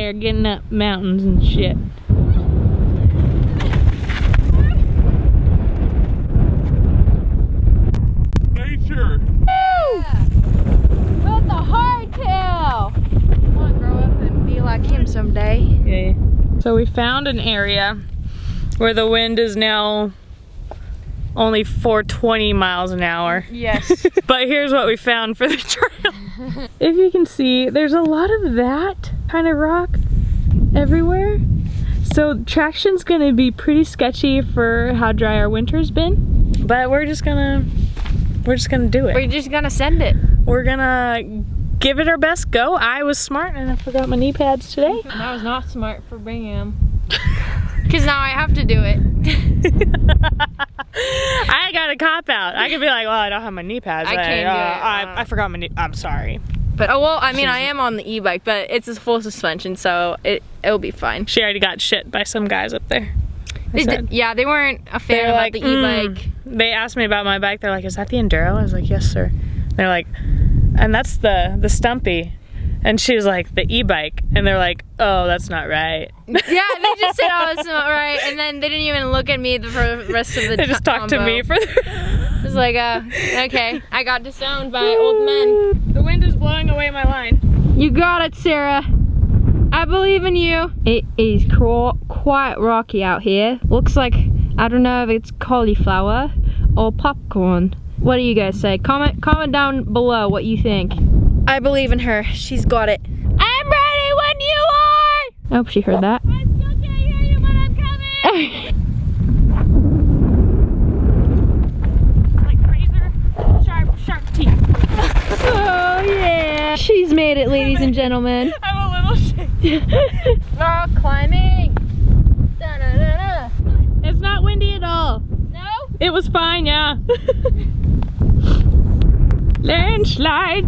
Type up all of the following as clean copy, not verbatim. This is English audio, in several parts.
there getting up mountains and shit. Nature. Woo! With the hardtail. I want to grow up and be like him someday. Yeah. So we found an area where the wind is now only 420 miles an hour. Yes. But here's what we found for the trail. If you can see, there's a lot of that kind of rock everywhere. So traction's gonna be pretty sketchy for how dry our winter's been. But we're just gonna do it. We're just gonna send it. We're gonna give it our best go. I was smart and I forgot my knee pads today. And I was not smart for bringing them. Because now I have to do it. I got a cop out. I could be like, well, I don't have my knee pads. I can't do it. I forgot my knee. I'm sorry. But oh well, I mean, I am on the e-bike, but it's a full suspension, so it'll be fine. She already got shit by some guys up there. Yeah, they weren't a fan about the e-bike. They asked me about my bike. They're like, is that the Enduro? I was like, yes, sir. They're like, and that's the Stumpy. And she was like, the e-bike. And they're like, oh, that's not right. Yeah, they just said, oh, that's not right. And then they didn't even look at me for the rest of the They just talked to me for It was like, okay, I got disowned by old men. The wind is blowing away my line. You got it, Sarah. I believe in you. It is quite rocky out here. Looks like, I don't know if it's cauliflower or popcorn. What do you guys say? Comment down below what you think. I believe in her. She's got it. I'm ready when you are! I hope she heard that. I still can't hear you, but I'm coming. It's like razor sharp teeth. Oh yeah. She's made it, ladies and gentlemen. I'm a little shaky. We're climbing. Da, da, da, da. It's not windy at all. No? It was fine, yeah. Landslide.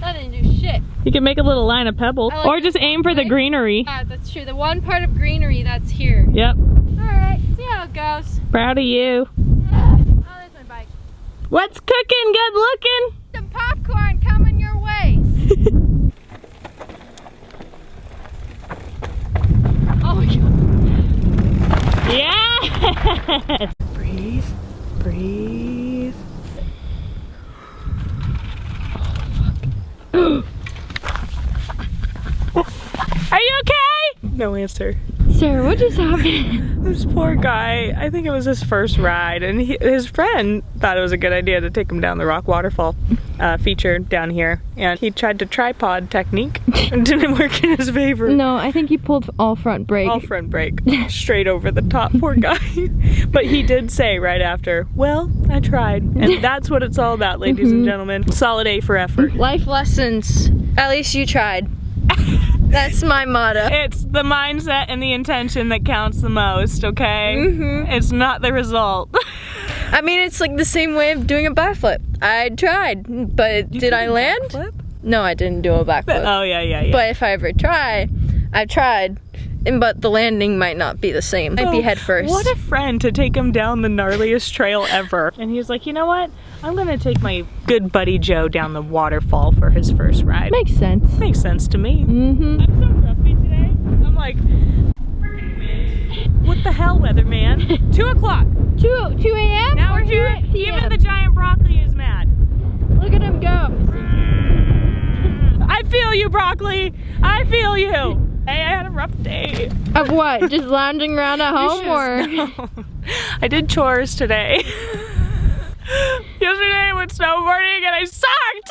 That didn't do shit. You can make a little line of pebbles. I like Or just aim for the greenery. Yeah, that's true. The one part of greenery that's here. Yep. Alright, see how it goes. Proud of you. Yeah. Oh, there's my bike. What's cooking? Good looking? Some popcorn coming your way. Oh my god. Yeah! Breathe. Breathe. Are you okay? No answer. Sarah, what just happened? This poor guy, I think it was his first ride, and his friend thought it was a good idea to take him down the rock waterfall feature down here, and he tried to tripod technique and didn't work in his favor. No, I think he pulled all front brake. All front brake, straight over the top, poor guy. But he did say right after, well, I tried. And that's what it's all about, ladies and gentlemen. Solid A for effort. Life lessons. At least you tried. That's my motto. It's the mindset and the intention that counts the most, okay? It's not the result. I mean, it's like the same way of doing a backflip. I tried, but did I land? Backflip? No, I didn't do a backflip. Oh, yeah. But if I ever try, I tried, but the landing might not be the same. Might be head first. What a friend to take him down the gnarliest trail ever. And he was like, you know what? I'm gonna take my good buddy Joe down the waterfall for his first ride. Makes sense. Makes sense to me. Mm-hmm. I'm so grumpy today. I'm like, freaking wind. What the hell, weatherman? 2 o'clock. 2 a.m. Now we're here. Even the giant broccoli is mad. Look at him go. I feel you, broccoli. I feel you. Hey, I had a rough day. Of what? Just lounging around at home, or? No. I did chores today. Yesterday I went snowboarding and I sucked.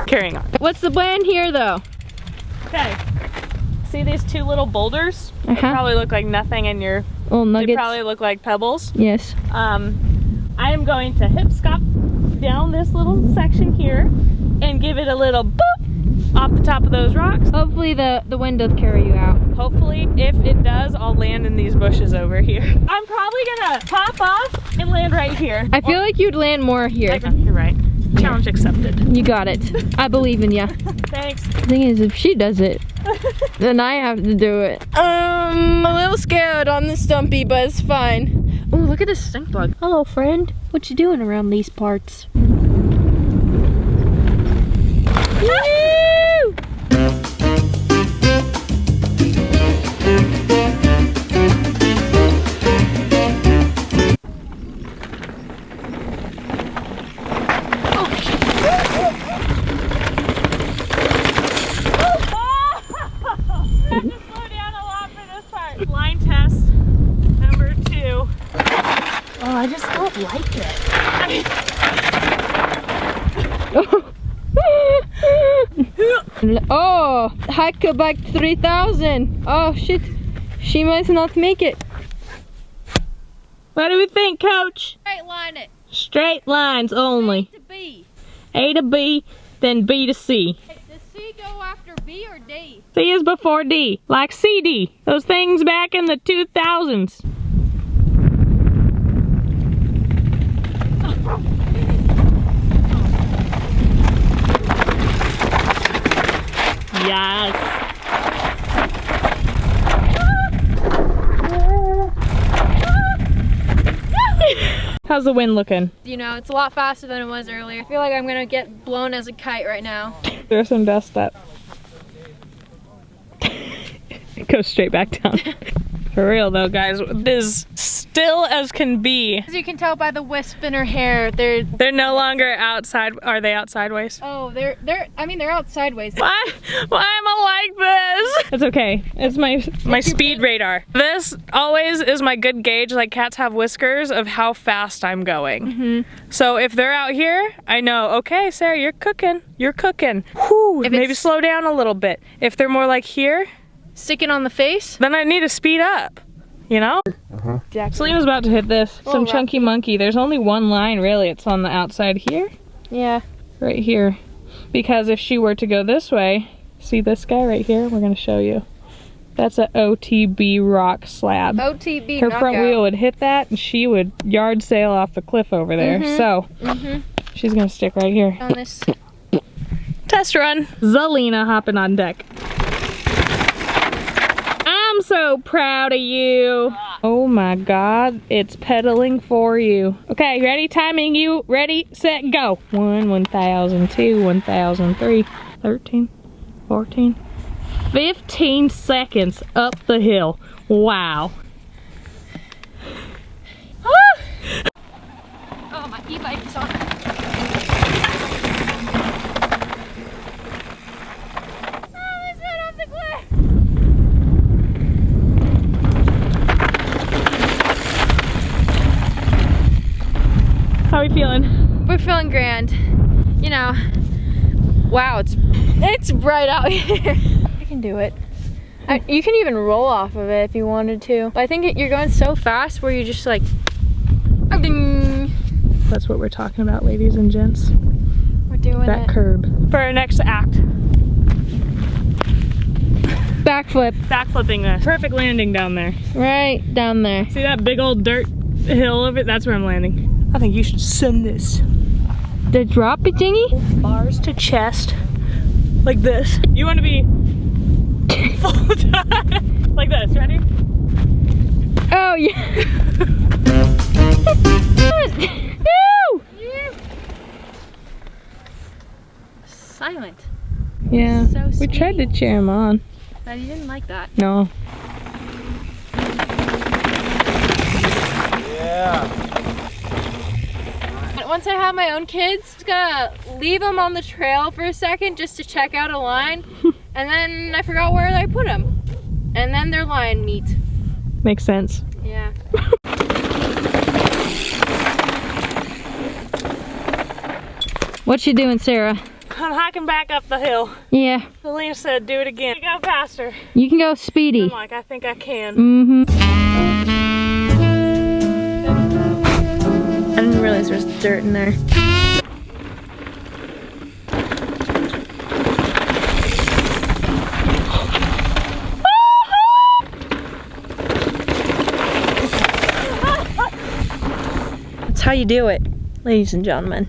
Carrying on. What's the plan here, though? Okay. See these two little boulders? They probably look like nothing in your... Little nuggets. They probably look like pebbles. Yes. I am going to hip scop down this little section here and give it a little boop off the top of those rocks. Hopefully the wind does carry you out. Hopefully, if it does, I'll land in these bushes over here. I'm probably gonna pop off and land right here. I feel like you'd land more here. You're right. Challenge accepted. You got it. I believe in you. Thanks. The thing is, if she does it, then I have to do it. I'm a little scared on the Stumpy, but it's fine. Oh, look at this stink bug. Hello, friend. What you doing around these parts? Woo! Line test number 2. Oh, I just don't like it. Oh, Hackleback 3000. Oh shit, she might not make it. What do we think, Coach? Straight line it. Straight lines only. A to B. A to B, then B to C. Does C go after B or D? C is before D, like CD. Those things back in the 2000s. Yes. How's the wind looking? You know, it's a lot faster than it was earlier. I feel like I'm gonna get blown as a kite right now. There's some dust up. It goes straight back down. For real though, guys, it is still as can be. As you can tell by the wisp in her hair, they're no longer outside. Are they out sideways? oh, they're out sideways. Why am I like this? It's okay. It's my speed radar. This always is my good gauge, like cats have whiskers, of how fast I'm going. So if they're out here, I know, okay, Sarah, you're cooking. You're cooking. Whew, maybe slow down a little bit. If they're more like here, Sticking on the face, then I need to speed up, you know? Exactly. Selena's about to hit this. Some chunky monkey. There's only one line, really. It's on the outside here. Yeah. Right here. Because if she were to go this way, see this guy right here? We're going to show you. That's a OTB rock slab. OTB Her knockout. front wheel would hit that and she would yard sail off the cliff over there. So, she's going to stick right here. On this. Test run. Zelina hopping on deck. I'm so proud of you. Oh my God, it's pedaling for you. Okay, ready? Timing you. Ready, set, go. 1, 1,000, 2, 1,000, 3, 13, 14, 15 seconds up the hill. Wow. Oh, my e-bike is on. How are we feeling? We're feeling grand. You know, wow, it's bright out here. I can do it. You can even roll off of it if you wanted to. But I think you're going so fast where you're just like, ding. That's what we're talking about, ladies and gents. We're doing that it. curb. For our next act. Backflip. Backflipping this. Perfect landing down there. Right down there. See that big old dirt hill of it? That's where I'm landing. I think you should send this. The drop it thingy? Bars to chest. Like this. You want to be full time. Like this. Ready? Oh, yeah. Woo! Silent. Yeah. So we tried to cheer him on. But he didn't like that. No. Yeah. Once I have my own kids, I'm just gonna leave them on the trail for a second just to check out a line. And then I forgot where I put them. And then they're line meat. Makes sense. Yeah. What you doing, Sarah? I'm hiking back up the hill. Yeah. Selena said do it again. You go faster. You can go speedy. I'm like, I think I can. I didn't realize there was dirt in there. That's how you do it, ladies and gentlemen.